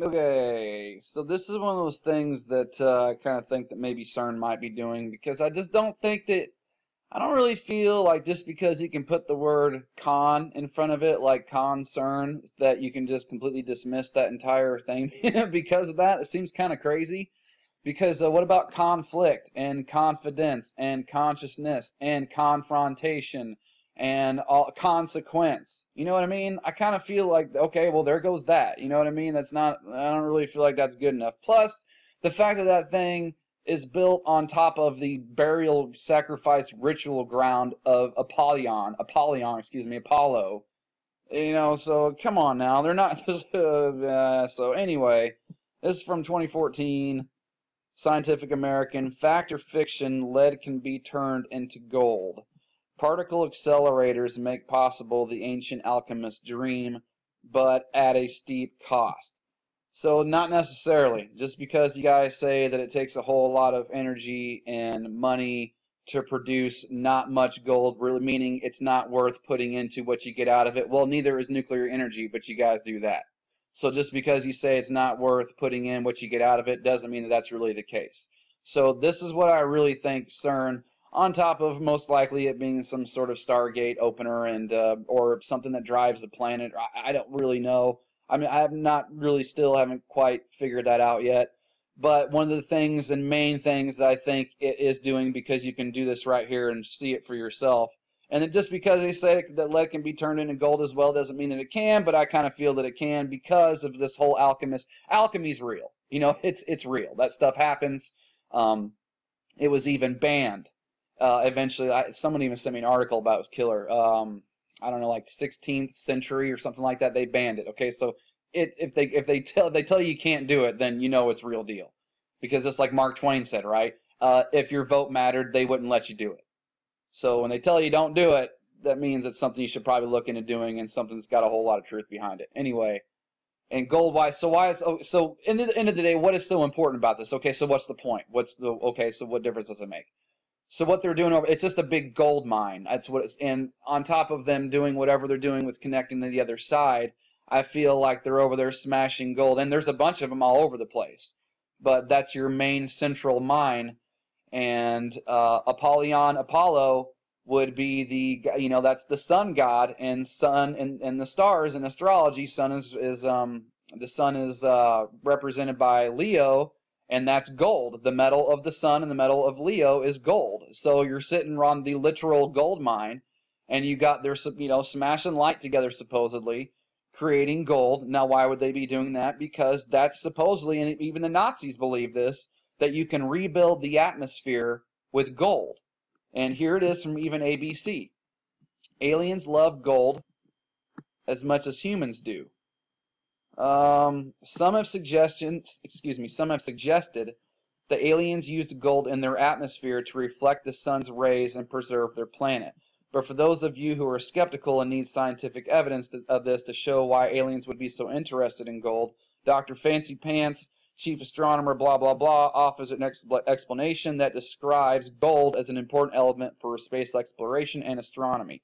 Okay, so this is one of those things that I kind of think that maybe Cern might be doing because I just don't think that I don't really feel like just because he can put the word con in front of it, like concern, that you can just completely dismiss that entire thing because of that. It seems kind of crazy. Because what about conflict and confidence and consciousness and confrontation and all, consequence? You know what I mean? I kind of feel like, okay, well, there goes that. You know what I mean? That's not, I don't really feel like that's good enough. Plus, the fact that that thing is built on top of the burial sacrifice ritual ground of Apollo. You know, so come on now. They're not, so anyway, this is from 2014. Scientific American, fact or fiction, lead can be turned into gold. Particle accelerators make possible the ancient alchemist's dream, but at a steep cost. So not necessarily. Just because you guys say that it takes a whole lot of energy and money to produce not much gold, really meaning it's not worth putting into what you get out of it. Well, neither is nuclear energy, but you guys do that. So just because you say it's not worth putting in what you get out of it doesn't mean that that's really the case. So this is what I really think Cern, on top of most likely it being some sort of Stargate opener and or something that drives the planet. I don't really know. I mean, I have not really still haven't quite figured that out yet. But one of the things and main things that I think it is doing, because you can do this right here and see it for yourself, and then just because they say that lead can be turned into gold as well doesn't mean that it can, but I kind of feel that it can because of this whole alchemist. Alchemy's real. You know, it's real. That stuff happens. It was even banned. Eventually, someone even sent me an article about it was killer. I don't know, like 16th century or something like that. They banned it. Okay, so if they tell you can't do it, then you know it's real deal, because it's like Mark Twain said, right? If your vote mattered, they wouldn't let you do it. So when they tell you don't do it, that means it's something you should probably look into doing and something that's got a whole lot of truth behind it. Anyway, and gold wise, so why is so in the end of the day, what is so important about this? Okay, so what's the point? So what difference does it make? So what they're doing it's just a big gold mine. That's what it's, and on top of them doing whatever they're doing with connecting to the other side, I feel like they're over there smashing gold, and there's a bunch of them all over the place. But that's your main central mine, and Apollo would be that's the sun god, and sun and the stars in astrology. Sun is the sun is represented by Leo, and that's gold. The metal of the sun and the metal of Leo is gold. So you're sitting on the literal gold mine, and you got their smashing light together supposedly, creating gold. Now, why would they be doing that? Because that's supposedly, and even the Nazis believe this, that you can rebuild the atmosphere with gold. And here it is from even ABC. Aliens love gold as much as humans do. Some have suggested the aliens used gold in their atmosphere to reflect the sun's rays and preserve their planet. But for those of you who are skeptical and need scientific evidence of this to show why aliens would be so interested in gold, Dr. Fancy Pants, chief astronomer, blah, blah, blah, offers an explanation that describes gold as an important element for space exploration and astronomy.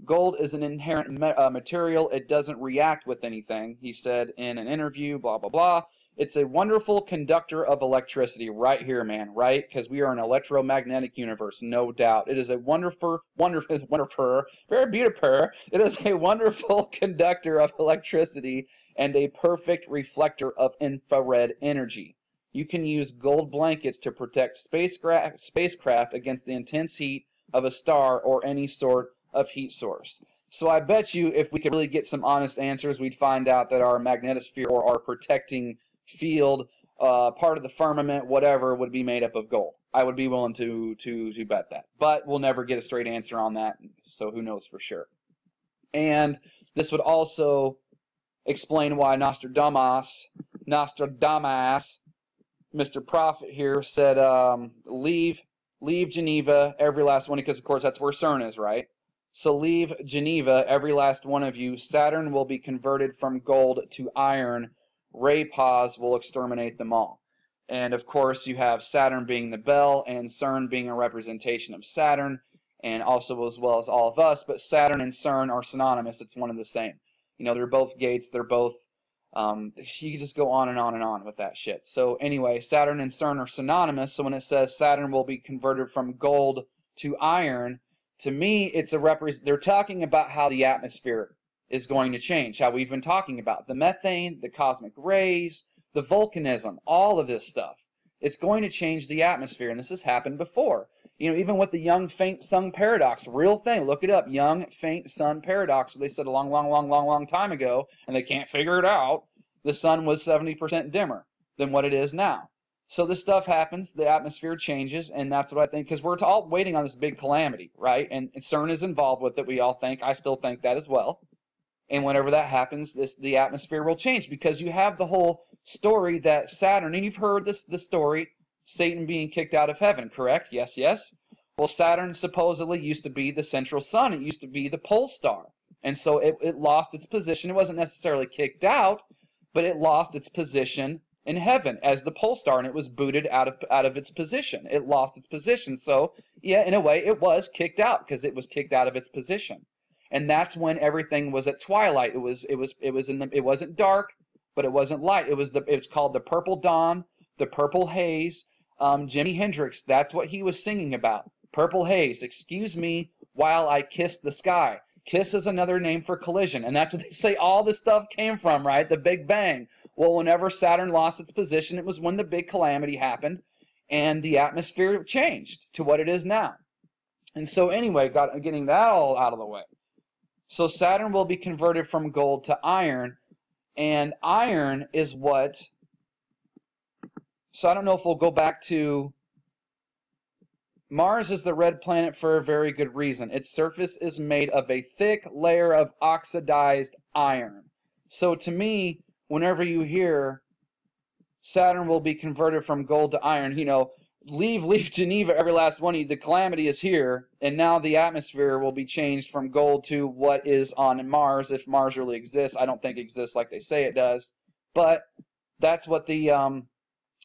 Gold is an inherent material. It doesn't react with anything, he said in an interview, blah, blah, blah. It's a wonderful conductor of electricity right here, man, right? Because we are an electromagnetic universe, no doubt. It is a wonderful, very beautiful. It is a wonderful conductor of electricity and a perfect reflector of infrared energy. You can use gold blankets to protect spacecraft against the intense heat of a star or any sort of heat source. So I bet you if we could really get some honest answers, we'd find out that our magnetosphere or our protecting field, part of the firmament, whatever, would be made up of gold. I would be willing to bet that. But we'll never get a straight answer on that, so who knows for sure. And this would also explain why Nostradamus, Mr. Prophet here, said, leave Geneva, every last one, because of course that's where Cern is, right? So leave Geneva, every last one of you. Saturn will be converted from gold to iron. Ray Paz will exterminate them all. And of course you have Saturn being the bell and Cern being a representation of Saturn, and also as well as all of us, but Saturn and Cern are synonymous. It's one and the same. You know, they're both gates, they're both You could just go on and on and on with that shit. So anyway, Saturn and Cern are synonymous. So when it says Saturn will be converted from gold to iron, to me, it's they're talking about how the atmosphere is going to change, how we've been talking about the methane, the cosmic rays, the volcanism, all of this stuff. It's going to change the atmosphere, and this has happened before. You know, even with the young faint sun paradox, real thing. Look it up, young faint sun paradox. They said a long time ago, and they can't figure it out. The sun was 70% dimmer than what it is now. So this stuff happens, the atmosphere changes, and that's what I think, because we're all waiting on this big calamity, right? And CERN is involved with it, we all think. I still think that as well. And whenever that happens, the atmosphere will change, because you have the whole story that Saturn, and you've heard the story, Satan being kicked out of heaven, correct? Yes, yes. Well, Saturn supposedly used to be the central sun. It used to be the pole star. And so it lost its position. It wasn't necessarily kicked out, but it lost its position in heaven as the pole star, and it was booted out of its position. It lost its position. So, yeah, in a way, it was kicked out, because it was kicked out of its position. And that's when everything was at twilight. It wasn't dark, but it wasn't light. It's called the purple dawn, the purple haze. Jimi Hendrix, that's what he was singing about. Purple haze. Excuse me while I kiss the sky. Kiss is another name for collision, and that's what they say all this stuff came from, right? The Big Bang. Well, whenever Saturn lost its position, it was when the big calamity happened, and the atmosphere changed to what it is now. And so anyway, getting that all out of the way. So Saturn will be converted from gold to iron, and iron is what... So I don't know if we'll go back to... Mars is the red planet for a very good reason. Its surface is made of a thick layer of oxidized iron. So to me, whenever you hear Saturn will be converted from gold to iron, you know, leave Geneva, every last one of you. The calamity is here, and now the atmosphere will be changed from gold to what is on Mars, if Mars really exists. I don't think it exists like they say it does, but that's what the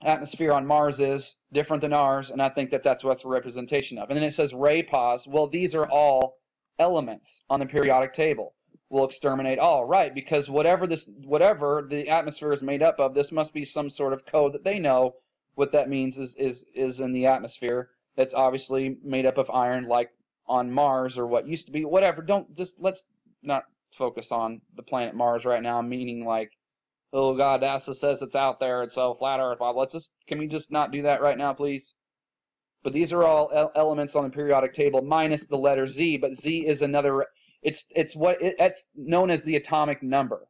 atmosphere on Mars is, different than ours, and I think that's what it's a representation of. And then it says ray pause. Well, these are all elements on the periodic table. We'll exterminate all, right? Because whatever the atmosphere is made up of, this must be some sort of code that they know what that means is in the atmosphere. That's obviously made up of iron, like on Mars, or what used to be. Whatever. Let's not focus on the planet Mars right now, meaning like, oh God, NASA says it's out there, and so flat Earth. Well, can we just not do that right now, please? But these are all elements on the periodic table minus the letter Z. But Z is another. It's known as the atomic number.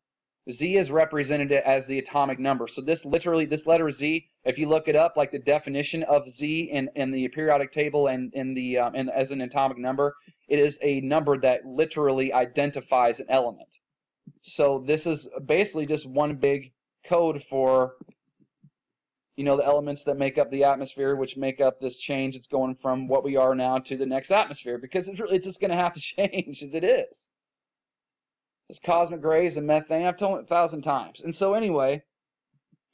Z is represented as the atomic number. So this letter Z, if you look it up, like the definition of Z in the periodic table and as an atomic number, it is a number that literally identifies an element. So this is basically just one big code for, you know, the elements that make up the atmosphere, which make up this change. It's going from what we are now to the next atmosphere, because it's just going to have to change as it is. It's cosmic rays and methane. I've told it 1,000 times. And so anyway,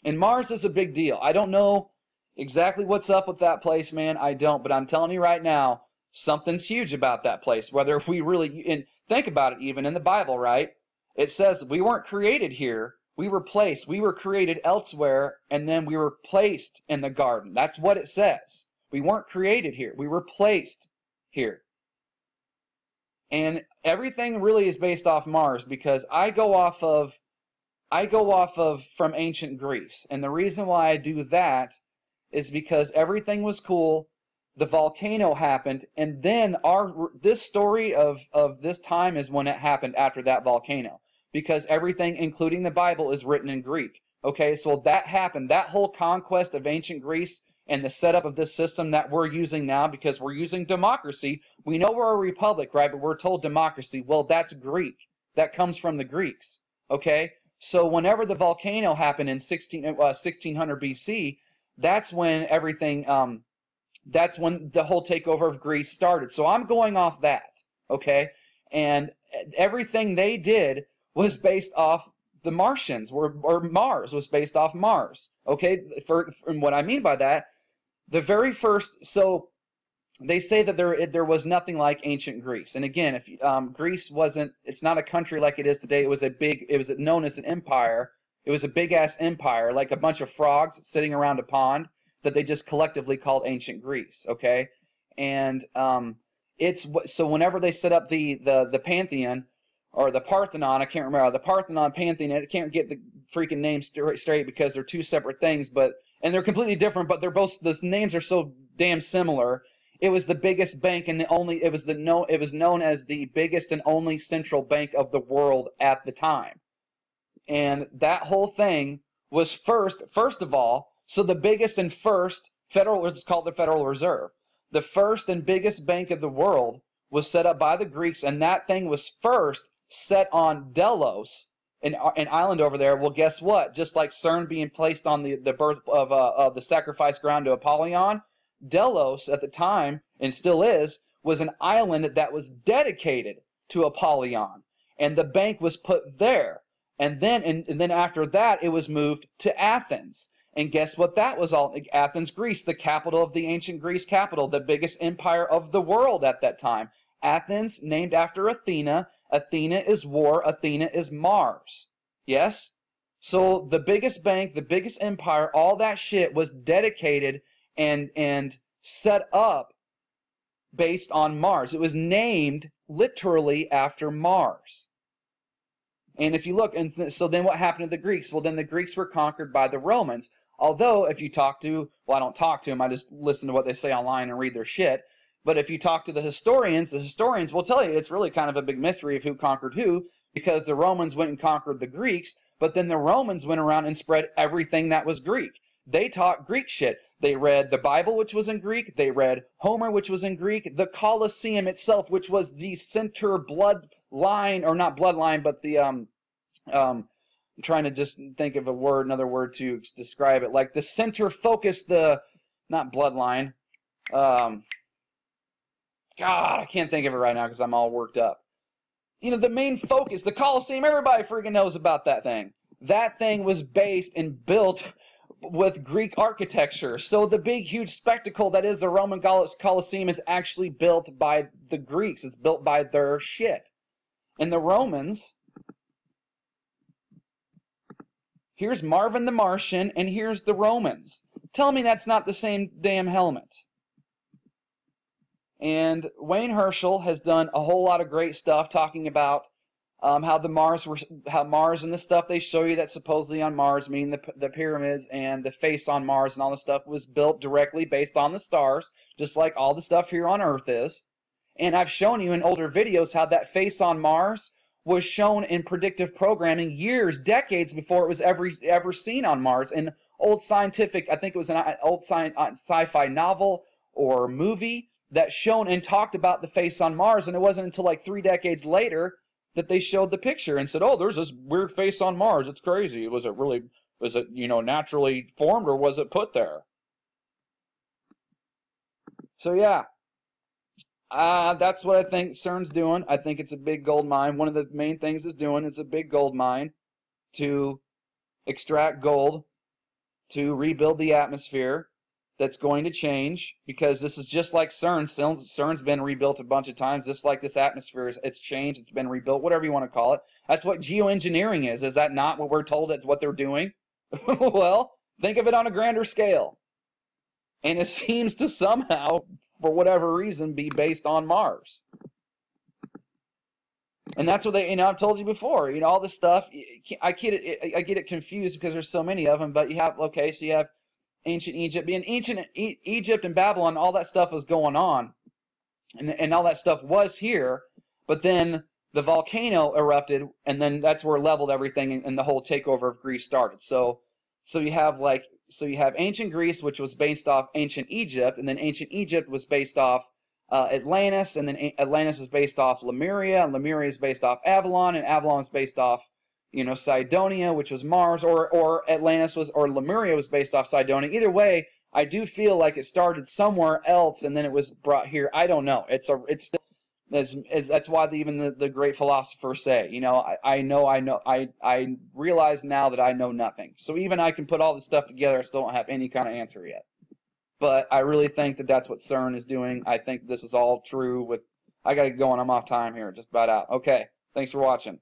and Mars is a big deal. I don't know exactly what's up with that place, man. I don't. But I'm telling you right now, something's huge about that place. Whether we really, and think about it, even in the Bible, right? It says we weren't created here. We were placed. We were created elsewhere, and then we were placed in the garden. That's what it says. We weren't created here. We were placed here. And everything really is based off Mars, because I go off of from ancient Greece. And the reason why I do that is because everything was cool. The volcano happened, and then this story of this time is when it happened after that volcano, because everything, including the Bible, is written in Greek. Okay, so that happened. That whole conquest of ancient Greece and the setup of this system that we're using now, because we're using democracy. We know we're a republic, right? But we're told democracy. Well, that's Greek. That comes from the Greeks. Okay, so whenever the volcano happened in 1600 BC, that's when everything. That's when the whole takeover of Greece started. So I'm going off that, okay? And everything they did was based off the Martians, or Mars was based off Mars, okay? And what I mean by that, the very first, so they say that there was nothing like ancient Greece. And again, if Greece wasn't, it's not a country like it is today. It was known as an empire, It was a big-ass empire, like a bunch of frogs sitting around a pond that they just collectively called ancient Greece, okay? And so whenever they set up the Pantheon, or the Parthenon, I can't remember, the Parthenon, Pantheon, I can't get the freaking names straight because they're two separate things, and they're completely different, but they're both, the names are so damn similar. It was the biggest bank and it was known as the biggest and only central bank of the world at the time. And that whole thing was first of all, so the biggest and first federal, it's called the Federal Reserve. The first and biggest bank of the world was set up by the Greeks, and that thing was first set on Delos, an island over there. Well, guess what? Just like Cern being placed on the birth of the sacrifice ground to Apollyon, Delos at the time, and still is, was an island that was dedicated to Apollyon, and the bank was put there. And then after that, it was moved to Athens. And guess what that was all? Athens, Greece, the capital of the ancient Greece capital, the biggest empire of the world at that time. Athens, named after Athena. Athena is war. Athena is Mars. Yes? So the biggest bank, the biggest empire, all that shit was dedicated and set up based on Mars. It was named literally after Mars. And if you look, and so then what happened to the Greeks? Well, then the Greeks were conquered by the Romans. Although, if you talk to, well, I don't talk to them, I just listen to what they say online and read their shit. But if you talk to the historians will tell you it's really kind of a big mystery of who conquered who, because the Romans went and conquered the Greeks, but then the Romans went around and spread everything that was Greek. They taught Greek shit. They read the Bible, which was in Greek. They read Homer, which was in Greek. The Colosseum itself, which was the center bloodline, or not bloodline, but the I'm trying to just think of another word to describe it. Like the center focus, not bloodline. God, I can't think of it right now because I'm all worked up. You know, the main focus, the Colosseum, everybody freaking knows about that thing. That thing was based and built with Greek architecture. So the big, huge spectacle that is the Roman Colosseum is actually built by the Greeks. It's built by their shit. And the Romans, here's Marvin the Martian, and here's the Romans. Tell me that's not the same damn helmet. And Wayne Herschel has done a whole lot of great stuff talking about how Mars and the stuff they show you that supposedly on Mars, meaning the pyramids and the face on Mars and all the stuff, was built directly based on the stars, just like all the stuff here on Earth is. And I've shown you in older videos how that face on Mars was shown in predictive programming years, decades before it was ever seen on Mars. In old scientific, I think it was an old sci-fi novel or movie that shown and talked about the face on Mars, and it wasn't until like 3 decades later that they showed the picture and said, "Oh, there's this weird face on Mars. It's crazy. Was it naturally formed, or was it put there?" So yeah, that's what I think CERN's doing. I think it's a big gold mine. One of the main things it's doing is a big gold mine to extract gold, to rebuild the atmosphere. That's going to change, because this is just like CERN. CERN's been rebuilt a bunch of times, just like this atmosphere. It's changed. It's been rebuilt, whatever you want to call it. That's what geoengineering is. Is that not what we're told that's what they're doing? Well, think of it on a grander scale. And it seems to somehow, for whatever reason, be based on Mars. And that's what I've told you before. All this stuff, I get it confused because there's so many of them, but you have ancient Egypt. In ancient Egypt and Babylon, all that stuff was going on, and all that stuff was here, but then the volcano erupted, and then that's where it leveled everything, and the whole takeover of Greece started. So you have ancient Greece, which was based off ancient Egypt, and then ancient Egypt was based off Atlantis, and then Atlantis is based off Lemuria, and Lemuria is based off Avalon, and Avalon is based off Cydonia, which was Mars, or Atlantis or Lemuria was based off Cydonia. Either way, I do feel like it started somewhere else and then it was brought here. I don't know. It's still, that's why even the great philosophers say, I realize now that I know nothing. So even I can put all this stuff together, I still don't have any kind of answer yet. But I really think that that's what CERN is doing. I think this is all true. I got to go and I'm off time here, just about out. Okay, thanks for watching.